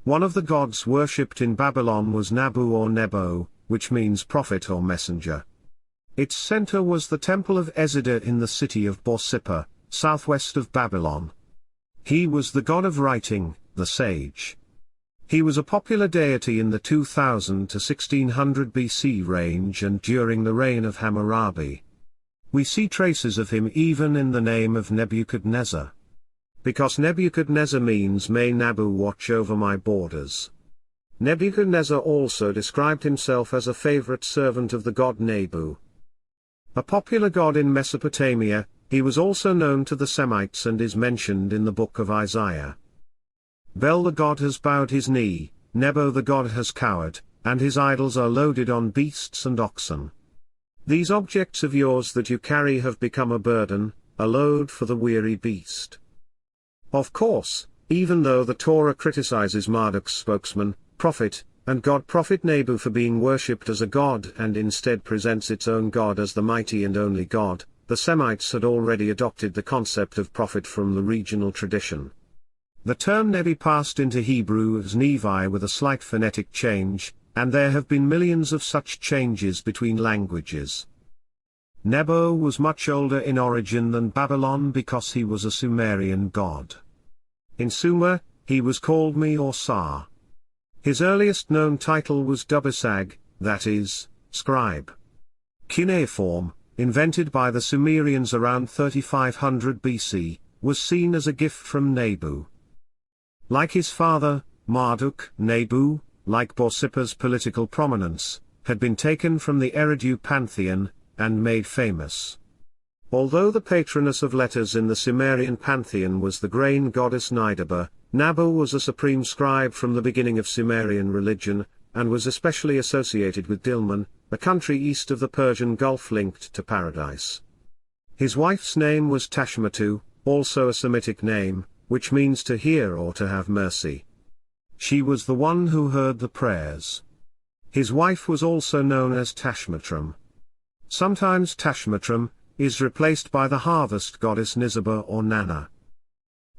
One of the gods worshipped in Babylon was Nabu or Nebo, which means prophet or messenger. Its center was the temple of Ezida in the city of Borsippa, southwest of Babylon. He was the god of writing, the sage. He was a popular deity in the 2000 to 1600 BC range and during the reign of Hammurabi. We see traces of him even in the name of Nebuchadnezzar. Because Nebuchadnezzar means "May Nabu watch over my borders." Nebuchadnezzar also described himself as a favorite servant of the god Nabu. A popular god in Mesopotamia, he was also known to the Semites and is mentioned in the book of Isaiah. Bel the god has bowed his knee, Nebo the god has cowered, and his idols are loaded on beasts and oxen. These objects of yours that you carry have become a burden, a load for the weary beast. Of course, even though the Torah criticizes Marduk's spokesman, prophet, and god-prophet Nabu for being worshipped as a god and instead presents its own god as the mighty and only god, the Semites had already adopted the concept of prophet from the regional tradition. The term Nebi passed into Hebrew as Nevi with a slight phonetic change, and there have been millions of such changes between languages. Nebo was much older in origin than Babylon because he was a Sumerian god. In Sumer, he was called Me or Sa. His earliest known title was Dubisag, that is, scribe. Cuneiform, invented by the Sumerians around 3500 BC, was seen as a gift from Nabu. Like his father, Marduk, Nabu, like Borsippa's political prominence, had been taken from the Eridu pantheon, and made famous. Although the patroness of letters in the Sumerian pantheon was the grain goddess Nidaba, Nabu was a supreme scribe from the beginning of Sumerian religion, and was especially associated with Dilmun, a country east of the Persian Gulf linked to paradise. His wife's name was Tashmatu, also a Semitic name, which means to hear or to have mercy. She was the one who heard the prayers. His wife was also known as Tashmatrum. Sometimes Tashmatrum is replaced by the harvest goddess Nizaba or Nana.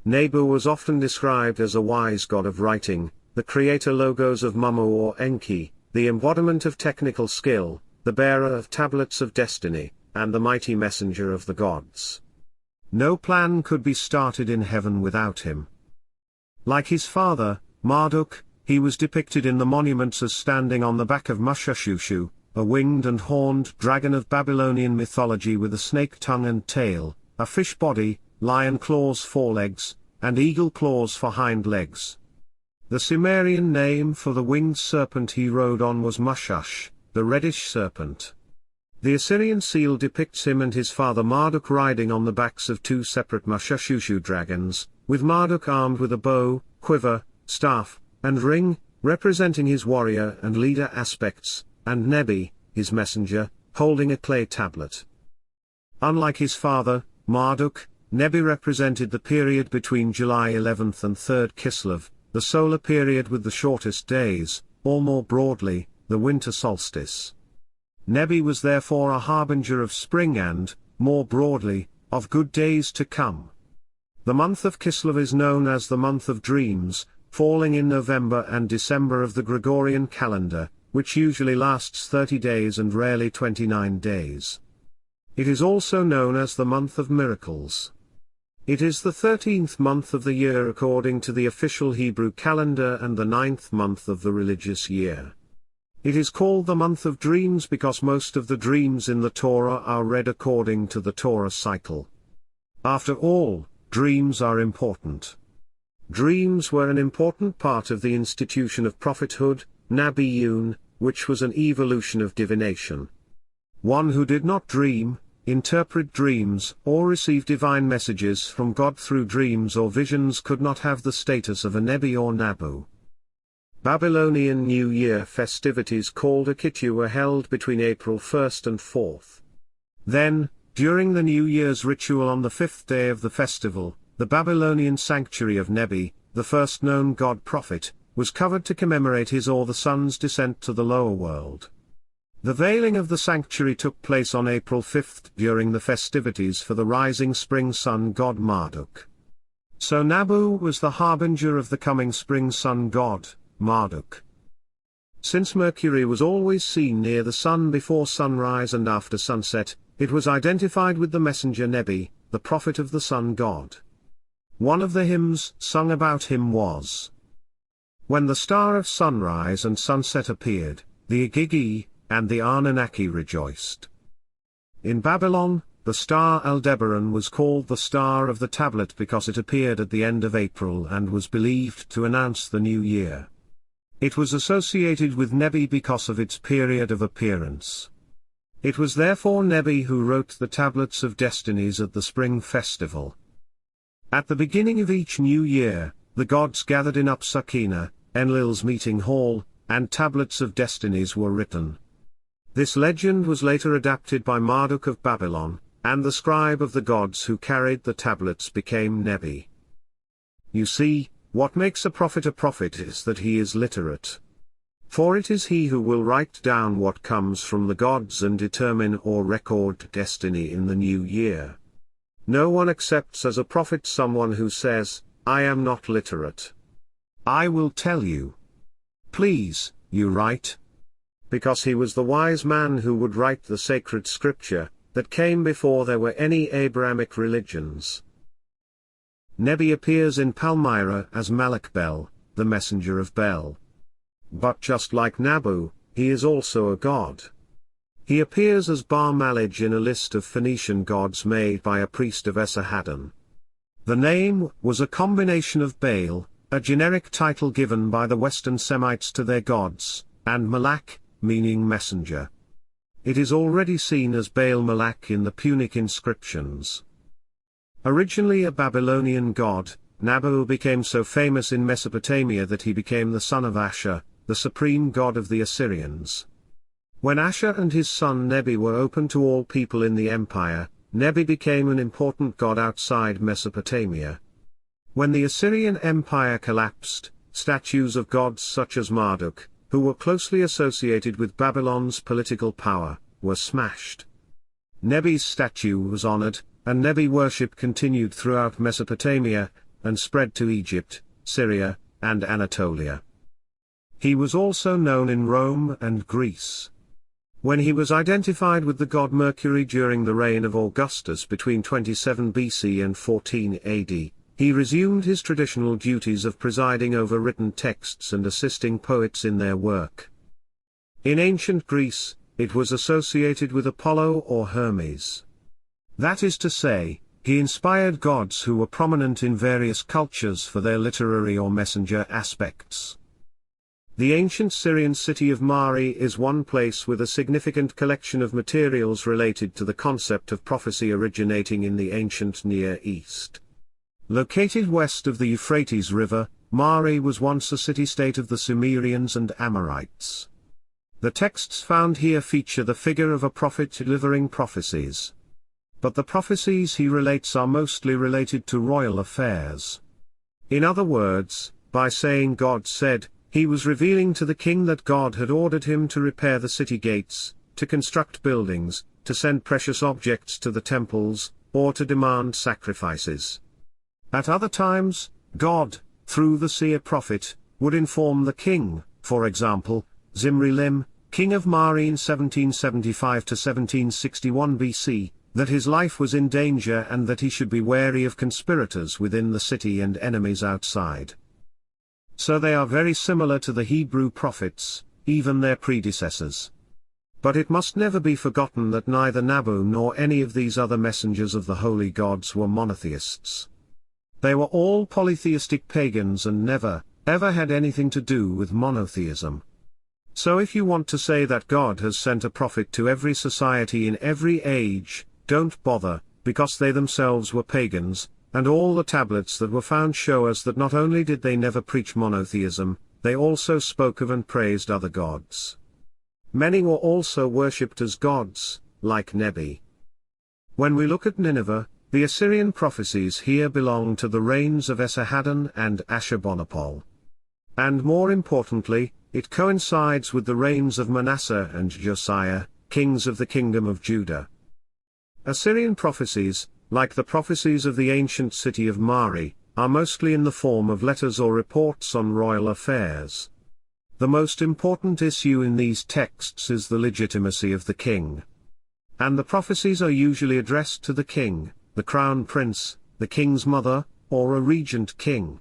Nabu was often described as a wise god of writing, the creator logos of Mummu or Enki, the embodiment of technical skill, the bearer of tablets of destiny, and the mighty messenger of the gods. No plan could be started in heaven without him. Like his father, Marduk, he was depicted in the monuments as standing on the back of Mushashushu, a winged and horned dragon of Babylonian mythology with a snake tongue and tail, a fish body, lion claws for legs, and eagle claws for hind legs. The Sumerian name for the winged serpent he rode on was Mushush, the reddish serpent. The Assyrian seal depicts him and his father Marduk riding on the backs of two separate Mushashushu dragons, with Marduk armed with a bow, quiver, staff, and ring, representing his warrior and leader aspects, and Nebi, his messenger, holding a clay tablet. Unlike his father, Marduk, Nebi represented the period between July 11th and 3rd Kislev, the solar period with the shortest days, or more broadly, the winter solstice. Nebi was therefore a harbinger of spring and, more broadly, of good days to come. The month of Kislev is known as the month of dreams, falling in November and December of the Gregorian calendar, which usually lasts 30 days and rarely 29 days. It is also known as the month of miracles. It is the 13th month of the year according to the official Hebrew calendar and the 9th month of the religious year. It is called the month of dreams because most of the dreams in the Torah are read according to the Torah cycle. After all, dreams are important. Dreams were an important part of the institution of prophethood, Nabiyun, which was an evolution of divination. One who did not dream, interpret dreams, or receive divine messages from God through dreams or visions could not have the status of a Nebi or Nabu. Babylonian New Year festivities called Akitu were held between April 1st and 4th. Then, during the New Year's ritual on the 5th day of the festival, the Babylonian sanctuary of Nebi, the first known god-prophet, was covered to commemorate his or the sun's descent to the lower world. The veiling of the sanctuary took place on April 5th during the festivities for the rising spring sun god Marduk. So Nabu was the harbinger of the coming spring sun god, Marduk. Since Mercury was always seen near the sun before sunrise and after sunset, it was identified with the messenger Nebi, the prophet of the sun god. One of the hymns sung about him was, "When the star of sunrise and sunset appeared, the Igigi and the Anunnaki rejoiced." In Babylon, the star Aldebaran was called the Star of the Tablet because it appeared at the end of April and was believed to announce the new year. It was associated with Nebi because of its period of appearance. It was therefore Nebi who wrote the Tablets of Destinies at the spring festival. At the beginning of each new year, the gods gathered in Upsakina, Enlil's meeting hall, and Tablets of Destinies were written. This legend was later adapted by Marduk of Babylon, and the scribe of the gods who carried the tablets became Nebi. You see, what makes a prophet is that he is literate. For it is he who will write down what comes from the gods and determine or record destiny in the new year. No one accepts as a prophet someone who says, "I am not literate. I will tell you. Please, you write." Because he was the wise man who would write the sacred scripture, that came before there were any Abrahamic religions. Nebi appears in Palmyra as Malak Bel, the messenger of Bel. But just like Nabu, he is also a god. He appears as Bar Malij in a list of Phoenician gods made by a priest of Esarhaddon. The name was a combination of Baal, a generic title given by the Western Semites to their gods, and Malak, meaning messenger. It is already seen as Baal Malak in the Punic inscriptions. Originally a Babylonian god, Nabu became so famous in Mesopotamia that he became the son of Ashur, the supreme god of the Assyrians. When Ashur and his son Nebi were open to all people in the empire, Nebi became an important god outside Mesopotamia. When the Assyrian Empire collapsed, statues of gods such as Marduk, who were closely associated with Babylon's political power, were smashed. Nebi's statue was honored, and Nebi worship continued throughout Mesopotamia, and spread to Egypt, Syria, and Anatolia. He was also known in Rome and Greece. When he was identified with the god Mercury during the reign of Augustus between 27 BC and 14 AD, he resumed his traditional duties of presiding over written texts and assisting poets in their work. In ancient Greece, it was associated with Apollo or Hermes. That is to say, he inspired gods who were prominent in various cultures for their literary or messenger aspects. The ancient Syrian city of Mari is one place with a significant collection of materials related to the concept of prophecy originating in the ancient Near East. Located west of the Euphrates River, Mari was once a city-state of the Sumerians and Amorites. The texts found here feature the figure of a prophet delivering prophecies. But the prophecies he relates are mostly related to royal affairs. In other words, by saying God said, he was revealing to the king that God had ordered him to repair the city gates, to construct buildings, to send precious objects to the temples, or to demand sacrifices. At other times, God, through the seer prophet, would inform the king, for example, Zimri-Lim, king of Mari in 1775 to 1761 BC, that his life was in danger and that he should be wary of conspirators within the city and enemies outside. So they are very similar to the Hebrew prophets, even their predecessors. But it must never be forgotten that neither Nabu nor any of these other messengers of the holy gods were monotheists. They were all polytheistic pagans and never, ever had anything to do with monotheism. So if you want to say that God has sent a prophet to every society in every age, don't bother, because they themselves were pagans, and all the tablets that were found show us that not only did they never preach monotheism, they also spoke of and praised other gods. Many were also worshipped as gods, like Nebi. When we look at Nineveh, the Assyrian prophecies here belong to the reigns of Esarhaddon and Ashurbanipal. And more importantly, it coincides with the reigns of Manasseh and Josiah, kings of the kingdom of Judah. Assyrian prophecies, like the prophecies of the ancient city of Mari, are mostly in the form of letters or reports on royal affairs. The most important issue in these texts is the legitimacy of the king. And the prophecies are usually addressed to the king, the crown prince, the king's mother, or a regent king.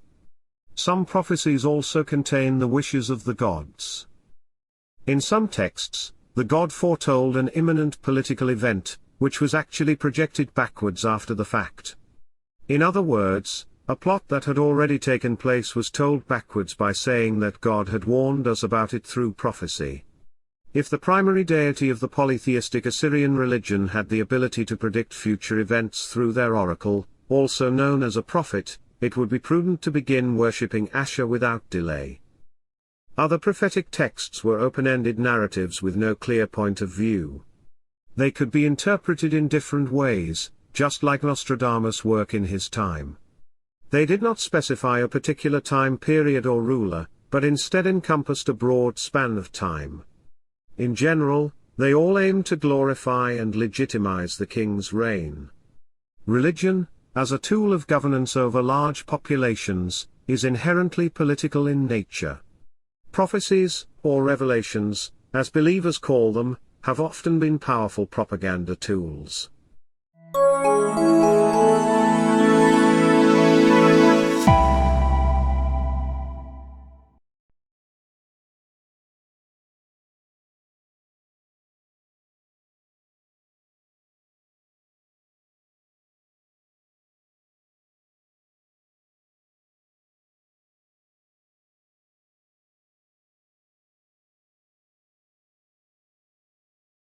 Some prophecies also contain the wishes of the gods. In some texts, the god foretold an imminent political event, which was actually projected backwards after the fact. In other words, a plot that had already taken place was told backwards by saying that God had warned us about it through prophecy. If the primary deity of the polytheistic Assyrian religion had the ability to predict future events through their oracle, also known as a prophet, it would be prudent to begin worshipping Asher without delay. Other prophetic texts were open-ended narratives with no clear point of view. They could be interpreted in different ways, just like Nostradamus' work in his time. They did not specify a particular time period or ruler, but instead encompassed a broad span of time. In general, they all aimed to glorify and legitimize the king's reign. Religion, as a tool of governance over large populations, is inherently political in nature. Prophecies, or revelations, as believers call them, have often been powerful propaganda tools.